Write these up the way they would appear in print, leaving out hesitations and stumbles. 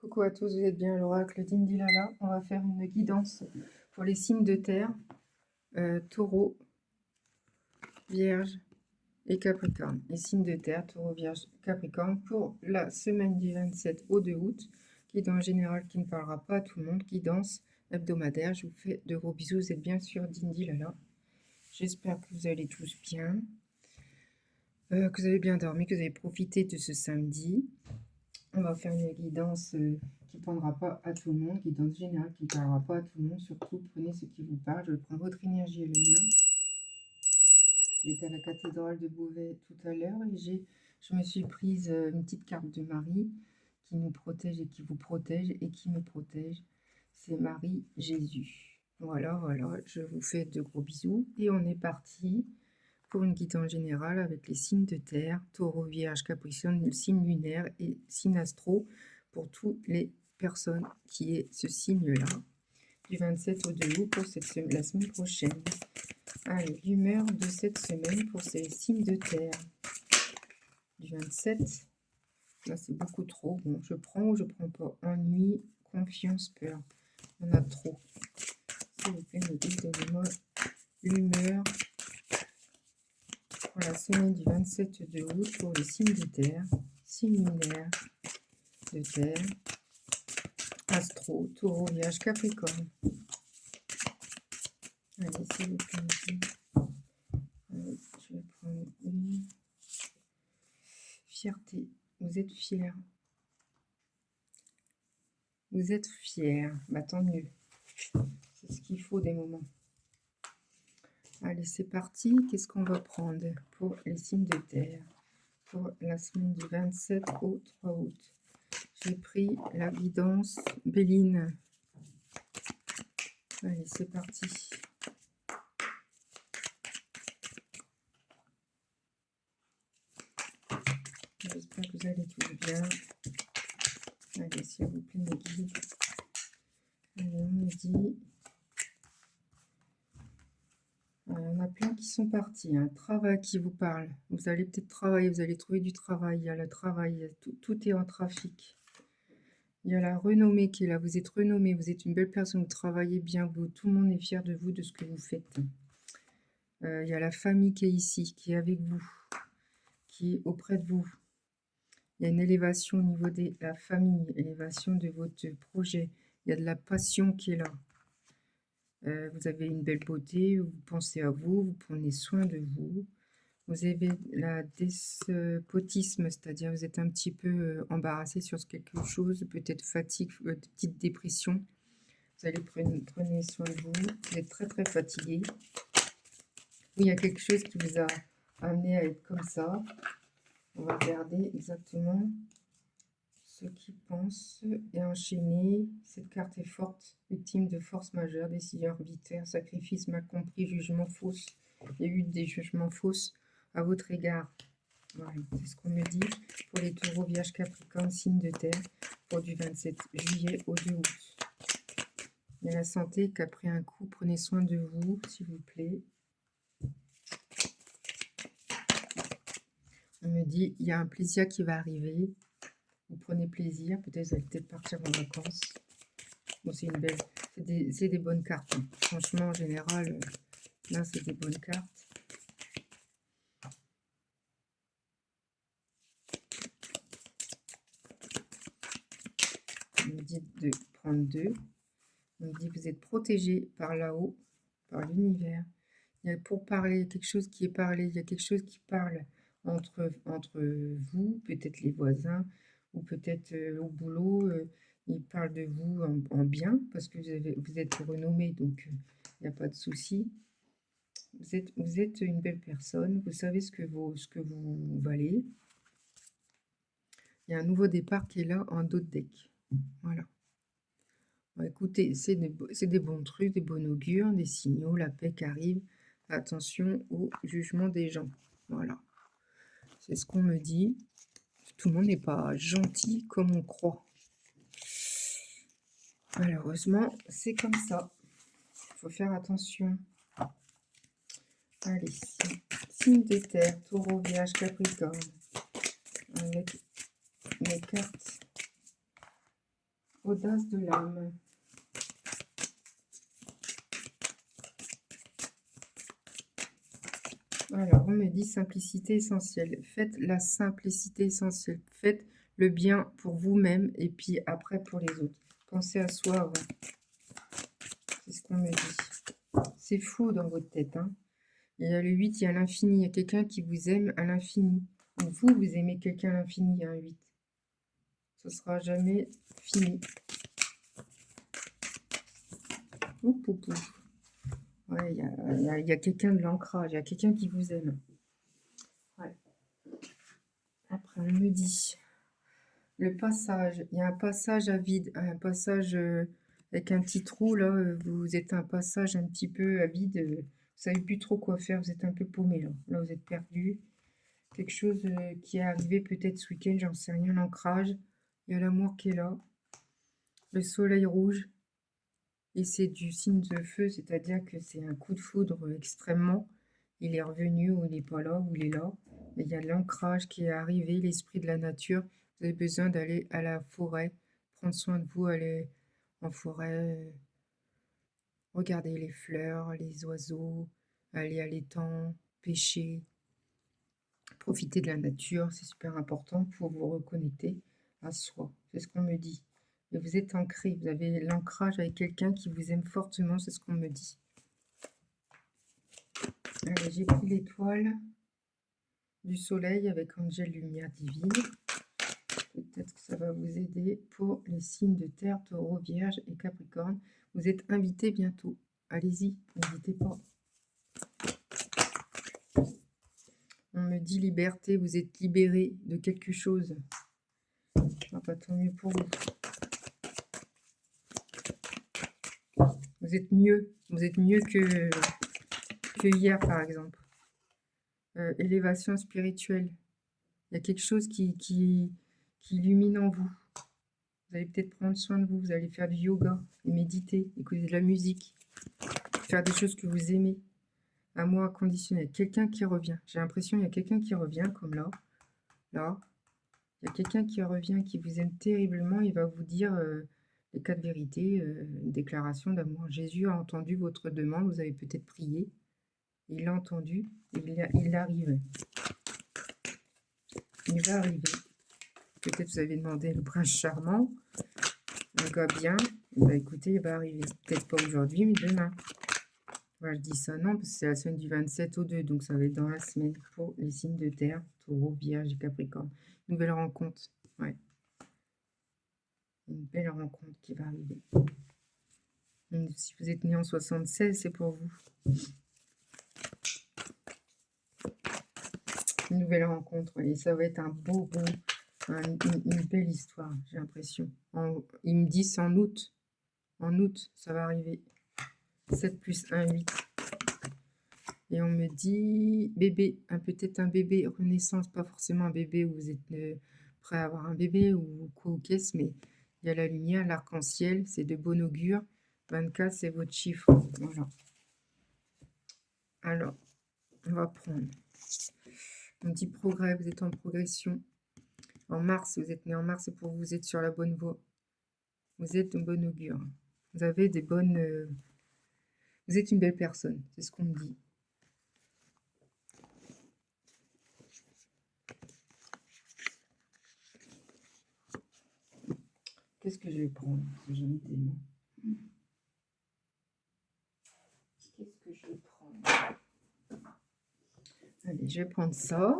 Coucou à tous, vous êtes bien à l'oracle d'Indilala. On va faire une guidance pour les signes de terre, taureau, vierge et capricorne. Les signes de terre, taureau, vierge, capricorne pour la semaine du 27 au 2 août. Guidance générale qui ne parlera pas à tout le monde, guidance hebdomadaire. Je vous fais de gros bisous, vous êtes bien sûr d'Indilala. J'espère que vous allez tous bien, que vous avez bien dormi, que vous avez profité de ce samedi. On va faire une guidance qui ne prendra pas à tout le monde, guidance générale qui ne parlera pas à tout le monde. Surtout, prenez ce qui vous parle. Je vais prendre votre énergie et le mien. J'étais à la cathédrale de Beauvais tout à l'heure et je me suis prise une petite carte de Marie qui nous protège et qui vous protège et qui me protège. C'est Marie Jésus. Voilà, je vous fais de gros bisous et on est parti pour une guidance générale avec les signes de terre, taureau, vierge, capricorne, le signe lunaire et signe astro pour toutes les personnes qui aient ce signe-là, du 27 au 2 août pour la semaine prochaine. Allez, l'humeur de cette semaine pour ces signes de terre. Du 27, là c'est beaucoup trop. Bon, je prends ou je prends pas. Ennui, confiance, peur. On a trop. S'il vous plaît, donnez-moi l'humeur pour la semaine du 27 de août pour les signes de terre, signe lunaire de terre, astro, taureau, vierge, capricorne. Allez, s'il vous plaît. Allez, je vais prendre une. Fierté, vous êtes fiers. Vous êtes fiers, bah tant mieux. C'est ce qu'il faut des moments. Allez, c'est parti. Qu'est-ce qu'on va prendre pour les signes de terre pour la semaine du 27 au 3 août? J'ai pris la guidance Béline. Allez, c'est parti. J'espère que vous allez tous bien. Allez, s'il vous plaît, mes guides. Allez, on me dit... Il y en a plein qui sont partis. Un travail qui vous parle. Vous allez peut-être travailler, vous allez trouver du travail. Il y a le travail, tout est en trafic. Il y a la renommée qui est là. Vous êtes renommé, vous êtes une belle personne, vous travaillez bien. Tout le monde est fier de vous, de ce que vous faites. Il y a la famille qui est ici, qui est avec vous, qui est auprès de vous. Il y a une élévation au niveau de la famille, élévation de votre projet. Il y a de la passion qui est là. Vous avez une belle beauté, vous pensez à vous, vous prenez soin de vous. Vous avez la despotisme, c'est-à-dire vous êtes un petit peu embarrassé sur quelque chose, peut-être fatigue, petite dépression. Vous allez prenez soin de vous. Vous êtes très très fatigué. Oui, il y a quelque chose qui vous a amené à être comme ça. On va regarder exactement ce qu'ils pensent et enchaîner. Cette carte est forte, victime de force majeure, décision arbitraire, sacrifice mal compris, jugement fausse. Il y a eu des jugements fausses à votre égard. Voilà, c'est ce qu'on me dit pour les taureaux, vierge, capricorne, signe de terre, pour du 27 juillet au 2 août. Il y a la santé qui a pris un coup. Prenez soin de vous, s'il vous plaît. On me dit, il y a un plaisir qui va arriver. Vous prenez plaisir. Peut-être vous allez peut-être partir en vacances. Bon, c'est une belle... C'est des bonnes cartes. Hein. Franchement, en général, là, c'est des bonnes cartes. On me dit de prendre 2. On me dit que vous êtes protégé par là-haut, par l'univers. Il y a pour parler, quelque chose qui est parlé. Il y a quelque chose qui parle entre vous, peut-être les voisins, ou peut-être au boulot. Ils parlent de vous en bien, parce que vous êtes renommé, donc il n'y a pas de souci. Vous êtes une belle personne, vous savez ce que vous valez. Il y a un nouveau départ qui est là en dos de deck. Voilà. Bon, écoutez, c'est des bons trucs, des bons augures, des signaux, la paix qui arrive. Attention au jugement des gens. Voilà. C'est ce qu'on me dit. Tout le monde n'est pas gentil comme on croit. Malheureusement, c'est comme ça. Il faut faire attention. Allez, signe de terre, taureau, vierge, capricorne. Avec mes cartes Audace de l'âme. Alors, on me dit simplicité essentielle. Faites la simplicité essentielle. Faites le bien pour vous-même et puis après pour les autres. Pensez à soi avant. C'est ce qu'on me dit. C'est faux dans votre tête. Hein. Il y a le 8, il y a l'infini. Il y a quelqu'un qui vous aime à l'infini. Vous, vous aimez quelqu'un à l'infini, il y a un 8. Ce sera jamais fini. Oup, oup, oup. Ouais, il y a quelqu'un de l'ancrage, il y a quelqu'un qui vous aime. Ouais. Après, on me dit le passage. Il y a un passage à vide, un passage avec un petit trou là. Vous êtes un passage un petit peu à vide. Vous savez plus trop quoi faire. Vous êtes un peu paumé là. Là, vous êtes perdu. Quelque chose qui est arrivé peut-être ce week-end, j'en sais rien. L'ancrage. Il y a l'amour qui est là. Le soleil rouge. Et c'est du signe de feu, c'est-à-dire que c'est un coup de foudre extrêmement. Il est revenu ou il n'est pas là, ou il est là. Mais il y a l'ancrage qui est arrivé, l'esprit de la nature. Vous avez besoin d'aller à la forêt, prendre soin de vous, aller en forêt, regarder les fleurs, les oiseaux, aller à l'étang, pêcher, profiter de la nature. C'est super important pour vous reconnecter à soi. C'est ce qu'on me dit. Et vous êtes ancré, vous avez l'ancrage avec quelqu'un qui vous aime fortement, c'est ce qu'on me dit. Allez, j'ai pris l'étoile du soleil avec Angèle Lumière Divine. Peut-être que ça va vous aider pour les signes de terre, taureau, vierge et capricorne. Vous êtes invités bientôt. Allez-y, n'hésitez pas. On me dit liberté, vous êtes libéré de quelque chose. Ah, pas tant mieux pour vous. Vous êtes mieux que hier, par exemple. Élévation spirituelle. Il y a quelque chose qui illumine en vous. Vous allez peut-être prendre soin de vous. Vous allez faire du yoga et méditer, écouter de la musique, faire des choses que vous aimez. Amour inconditionnel. Quelqu'un qui revient. J'ai l'impression qu'il y a quelqu'un qui revient, comme là. Là. Il y a quelqu'un qui revient, qui vous aime terriblement. Il va vous dire les 4 vérités, une déclaration d'amour. Jésus a entendu votre demande. Vous avez peut-être prié. Il l'a entendu. Il arrive. Il va arriver. Peut-être vous avez demandé le prince charmant. Un gars bien. Bah écoutez, il va arriver. Peut-être pas aujourd'hui, mais demain. Voilà, je dis ça non, parce que c'est la semaine du 27 au 2, donc ça va être dans la semaine pour les signes de terre, taureau, vierge et capricorne. Nouvelle rencontre, ouais. Une belle rencontre qui va arriver. Si vous êtes né en 76, c'est pour vous. Une nouvelle rencontre, et ça va être un beau, une belle histoire, j'ai l'impression. Ils me disent en août. En août, ça va arriver. 7 plus 1, 8. Et on me dit bébé, peut-être un bébé, renaissance, pas forcément un bébé où vous êtes prêt à avoir un bébé ou quoi ou qu'est-ce, mais il y a la lumière, l'arc-en-ciel, c'est de bon augure. 24, c'est votre chiffre. Voilà. Alors, on va prendre. On dit progrès, vous êtes en progression. En mars, vous êtes né en mars, c'est pour vous êtes sur la bonne voie. Vous êtes de bon augure. Vous avez des bonnes. Vous êtes une belle personne, c'est ce qu'on me dit. Qu'est-ce que je vais prendre? J'en ai tellement. Qu'est-ce que je vais prendre? Allez, je vais prendre ça.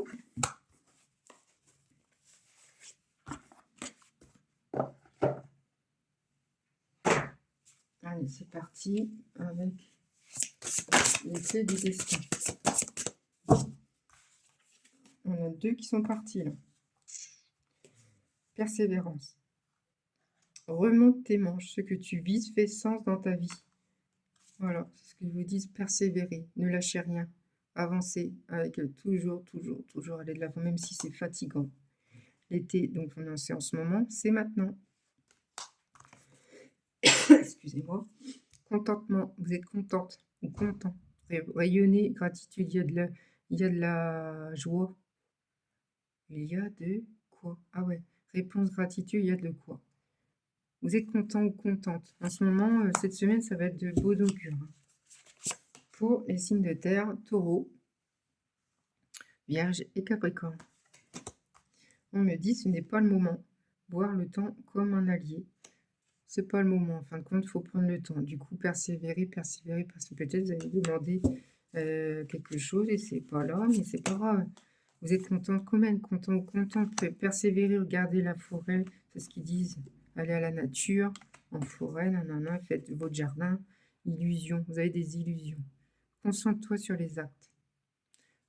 Allez, c'est parti avec les clés du destin. On a 2 qui sont partis là. Persévérance. Remonte tes manches. Ce que tu vises fait sens dans ta vie. Voilà, c'est ce que je vous dis. Persévérer. Ne lâchez rien. Avancez avec toujours aller de l'avant, même si c'est fatigant. L'été, donc on en sait en ce moment, c'est maintenant. Excusez-moi. Contentement. Vous êtes contente ou content. Rayonnez, gratitude. Il y a de la joie. Il y a de quoi? Ah ouais. Réponse gratitude, il y a de quoi? Vous êtes content ou contente. En ce moment, cette semaine, ça va être de beaux augure. Pour les signes de terre, Taureau, Vierge et Capricorne. On me dit ce n'est pas le moment. Voir le temps comme un allié. C'est pas le moment. En fin de compte, il faut prendre le temps. Du coup, persévérer, parce que peut-être vous avez demandé quelque chose et c'est pas là, mais c'est pas grave. Vous êtes content quand même, content ou contente. Persévérer, regardez la forêt, c'est ce qu'ils disent. Allez à la nature, en forêt, nanana, faites votre jardin. Illusion, vous avez des illusions. Concentre-toi sur les actes.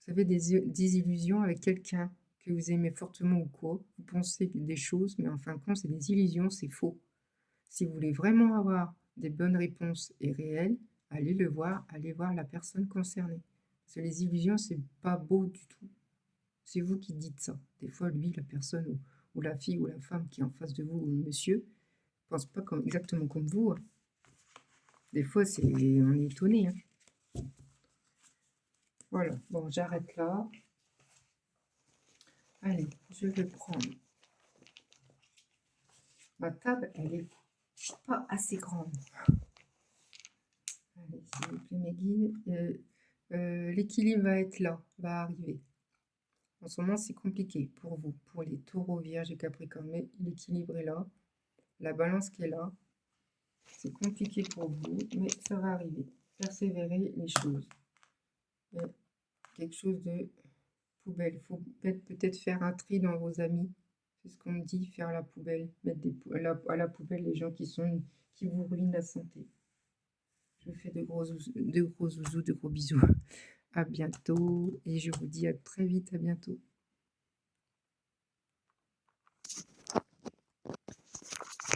Vous avez des illusions avec quelqu'un que vous aimez fortement ou quoi. Vous pensez des choses, mais en fin de compte, c'est des illusions, c'est faux. Si vous voulez vraiment avoir des bonnes réponses et réelles, allez le voir, allez voir la personne concernée. Parce que les illusions, c'est pas beau du tout. C'est vous qui dites ça. Des fois, lui, la personne ou la fille ou la femme qui est en face de vous, ou le monsieur, ne pense pas exactement comme vous. Hein. Des fois, on est étonné. Hein. Voilà, bon, j'arrête là. Allez, je vais prendre ma table, elle est pas assez grande. Allez, s'il vous plaît, mes guides. L'équilibre va être là, va arriver. En ce moment, c'est compliqué pour vous, pour les taureaux, vierges et capricornes, mais l'équilibre est là. La balance qui est là, c'est compliqué pour vous, mais ça va arriver. Persévérer les choses. Quelque chose de poubelle. Il faut peut-être faire un tri dans vos amis. C'est ce qu'on me dit, faire la poubelle. Mettre à la poubelle les gens qui vous ruinent la santé. Je vous fais de gros zouzous, de gros bisous. À bientôt et je vous dis à très vite, à bientôt.